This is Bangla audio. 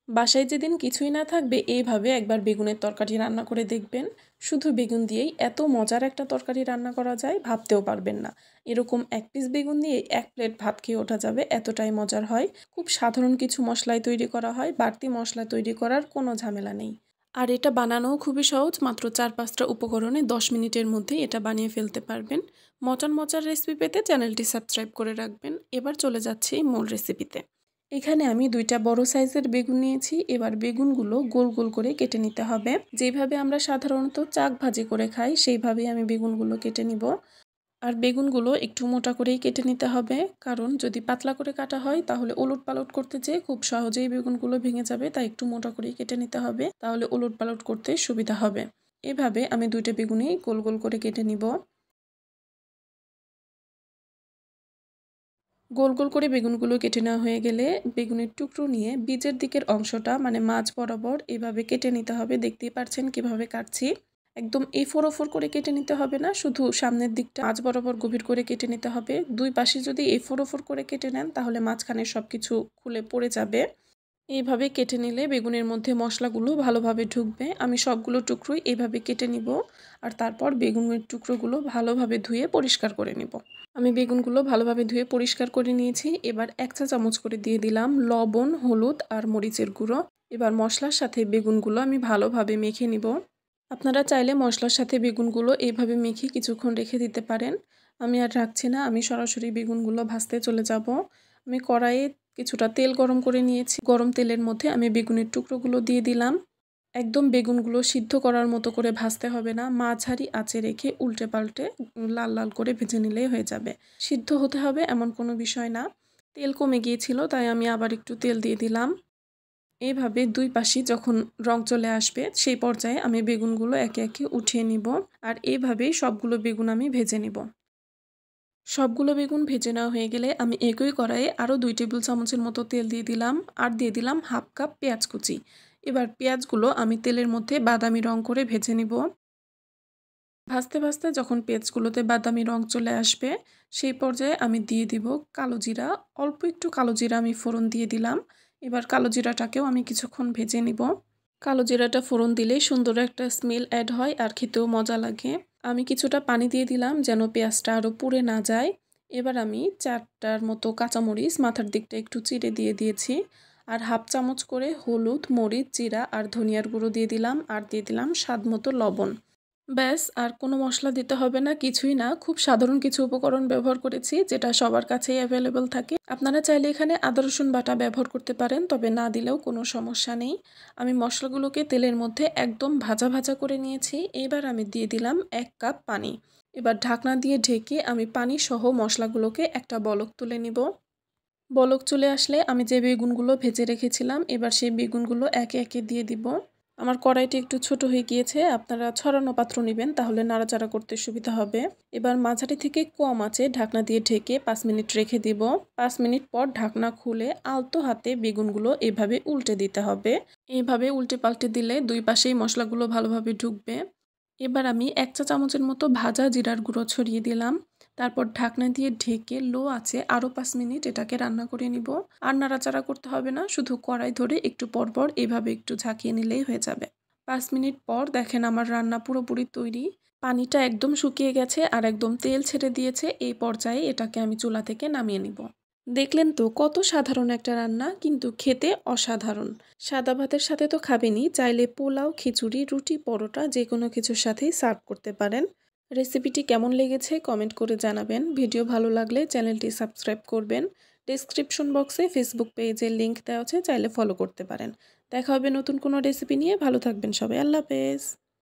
বাসায় যেদিন কিছুই না থাকবে এইভাবে একবার বেগুনের তরকারি রান্না করে দেখবেন। শুধু বেগুন দিয়েই এত মজার একটা তরকারি রান্না করা যায় ভাবতেও পারবেন না। এরকম এক পিস বেগুন দিয়ে এক প্লেট ভাত খেয়ে ওঠা যাবে, এতটাই মজার হয়। খুব সাধারণ কিছু মশলায় তৈরি করা হয়, বাড়তি মশলা তৈরি করার কোনো ঝামেলা নেই। আর এটা বানানোও খুবই সহজ, মাত্র ৪-৫টা উপকরণে ১০ মিনিটের মধ্যে এটা বানিয়ে ফেলতে পারবেন। মজার মজার রেসিপি পেতে চ্যানেলটি সাবস্ক্রাইব করে রাখবেন। এবার চলে যাচ্ছি মূল রেসিপিতে। এখানে আমি ২টা বড় সাইজের বেগুন নিয়েছি। এবার বেগুনগুলো গোল গোল করে কেটে নিতে হবে। যেভাবে আমরা সাধারণত চাক ভাজি করে খাই সেইভাবেই আমি বেগুনগুলো কেটে নিব। আর বেগুনগুলো একটু মোটা করেই কেটে নিতে হবে, কারণ যদি পাতলা করে কাটা হয় তাহলে ওলটপালট করতে যেয়ে খুব সহজেই বেগুনগুলো ভেঙে যাবে। তাই একটু মোটা করেই কেটে নিতে হবে, তাহলে ওলটপালট করতে সুবিধা হবে। এভাবে আমি ২টা বেগুনই গোল গোল করে কেটে নিব। গোল গোল করে বেগুনগুলো কেটে নেওয়া হয়ে গেলে বেগুনের টুকরো নিয়ে বীজের দিকের অংশটা মানে মাঝ বরাবর এভাবে কেটে নিতে হবে। দেখতেই পাচ্ছেন কিভাবে কাটছি। একদম A4 O4 করে কেটে নিতে হবে না, শুধু সামনের দিকটা মাঝ বরাবর গভীর করে কেটে নিতে হবে। দুই পাশে যদি A4 O4 করে কেটে নেন তাহলে মাঝখানে সবকিছু খুলে পড়ে যাবে। এইভাবে কেটে নিলে বেগুনের মধ্যে মশলাগুলো ভালোভাবে ঢুকবে। আমি সবগুলো টুকরোই এভাবে কেটে নিব, আর তারপর বেগুনের টুকরোগুলো ভালোভাবে ধুয়ে পরিষ্কার করে নিব। আমি বেগুনগুলো ভালোভাবে ধুয়ে পরিষ্কার করে নিয়েছি। এবার ১ চা চামচ করে দিয়ে দিলাম লবণ, হলুদ আর মরিচের গুঁড়ো। এবার মশলার সাথে বেগুনগুলো আমি ভালোভাবে মেখে নিব। আপনারা চাইলে মশলার সাথে বেগুনগুলো এইভাবে মেখে কিছুক্ষণ রেখে দিতে পারেন। আমি আর রাখছি না, আমি সরাসরি বেগুনগুলো ভাজতে চলে যাব। আমি কড়াইয়ে কিছুটা তেল গরম করে নিয়েছি। গরম তেলের মধ্যে আমি বেগুনের টুকরোগুলো দিয়ে দিলাম। একদম বেগুনগুলো সিদ্ধ করার মতো করে ভাজতে হবে না, মাঝারি আঁচে রেখে উল্টে পাল্টে লাল লাল করে ভেজে নিলেই হয়ে যাবে। সিদ্ধ হতে হবে এমন কোনো বিষয় না। তেল কমে গিয়েছিল তাই আমি আবার একটু তেল দিয়ে দিলাম। এইভাবে দুই পাশই যখন রং চলে আসবে সেই পর্যায়ে আমি বেগুনগুলো একে একে উঠিয়ে নিব। আর এইভাবেই সবগুলো বেগুন আমি ভেজে নিব। সবগুলো বেগুন ভেজে নেওয়া হয়ে গেলে আমি একই কড়াইয়ে আরও ২ টেবিল চামচের মতো তেল দিয়ে দিলাম, আর দিয়ে দিলাম হাফ কাপ পেঁয়াজ কুচি। এবার পেঁয়াজগুলো আমি তেলের মধ্যে বাদামি রং করে ভেজে নিব। ভাজতে ভাজতে যখন পেঁয়াজগুলোতে বাদামি রং চলে আসবে সেই পর্যায়ে আমি দিয়ে দিব কালো জিরা। অল্প একটু কালো জিরা আমি ফোড়ন দিয়ে দিলাম। এবার কালো জিরাটাকেও আমি কিছুক্ষণ ভেজে নিব। কালো জিরাটা ফোড়ন দিলে সুন্দর একটা স্মেল অ্যাড হয় আর খেতেও মজা লাগে। আমি কিছুটা পানি দিয়ে দিলাম যেন পেঁয়াজটা আরও পুড়ে না যায়। এবার আমি ৪টার মতো কাঁচামরিচ মাথার দিকটা একটু চিড়ে দিয়ে দিয়েছি। আর হাফ চামচ করে হলুদ, মরিচ, জিরা আর ধনিয়ার গুঁড়ো দিয়ে দিলাম, আর দিয়ে দিলাম স্বাদ মতো লবণ। ব্যাস, আর কোনো মশলা দিতে হবে না, কিছুই না। খুব সাধারণ কিছু উপকরণ ব্যবহার করেছি যেটা সবার কাছেই অ্যাভেলেবল থাকে। আপনারা চাইলে এখানে আদা রসুন বাটা ব্যবহার করতে পারেন, তবে না দিলেও কোনো সমস্যা নেই। আমি মশলাগুলোকে তেলের মধ্যে একদম ভাজা ভাজা করে নিয়েছি। এবার আমি দিয়ে দিলাম ১ কাপ পানি। এবার ঢাকনা দিয়ে ঢেকে আমি পানি সহ মশলাগুলোকে একটা বলক তুলে নিব। বলক চলে আসলে আমি যে বেগুনগুলো ভেজে রেখেছিলাম এবার সেই বেগুনগুলো একে একে দিয়ে দিব। আমার কড়াইটি একটু ছোট হয়ে গিয়েছে, আপনারা ছড়ানো পাত্র নেবেন তাহলে নাড়াচাড়া করতে সুবিধা হবে। এবার মাঝারি থেকে কম আঁচে ঢাকনা দিয়ে ঢেকে ৫ মিনিট রেখে দিব। ৫ মিনিট পর ঢাকনা খুলে আলতো হাতে বেগুনগুলো এভাবে উল্টে দিতে হবে। এইভাবে উল্টে পাল্টে দিলে দুই পাশেই মশলাগুলো ভালোভাবে ঢুকবে। এবার আমি ১ চা চামচের মতো ভাজা জিরার গুঁড়ো ছড়িয়ে দিলাম। তারপর ঢাকনা দিয়ে ঢেকে লো আঁচে আরও ৫ মিনিট এটাকে রান্না করে নিব। আর নাড়াচাড়া করতে হবে না, শুধু কড়াই ধরে একটু পরপর এভাবে একটু ঝাঁকিয়ে নিলেই হয়ে যাবে। ৫ মিনিট পর দেখেন আমার রান্না পুরোপুরি তৈরি। পানিটা একদম শুকিয়ে গেছে আর একদম তেল ছেড়ে দিয়েছে। এই পর্যায়ে এটাকে আমি চুলা থেকে নামিয়ে নিব। দেখলেন তো কত সাধারণ একটা রান্না, কিন্তু খেতে অসাধারণ। সাদা ভাতের সাথে তো খাবেনই, চাইলে পোলাও, খিচুড়ি, রুটি, পরোটা যে কোনো কিছুর সাথেই সার্ভ করতে পারেন। রেসিপিটি কেমন লেগেছে কমেন্ট করে জানাবেন। ভিডিও ভালো লাগলে চ্যানেলটি সাবস্ক্রাইব করবেন। ডেসক্রিপশন বক্সে ফেসবুক পেজের লিংক দেওয়া আছে, চাইলে ফলো করতে পারেন। দেখা হবে নতুন কোনো রেসিপি নিয়ে। ভালো থাকবেন সবাই। আল্লাহ হাফেজ।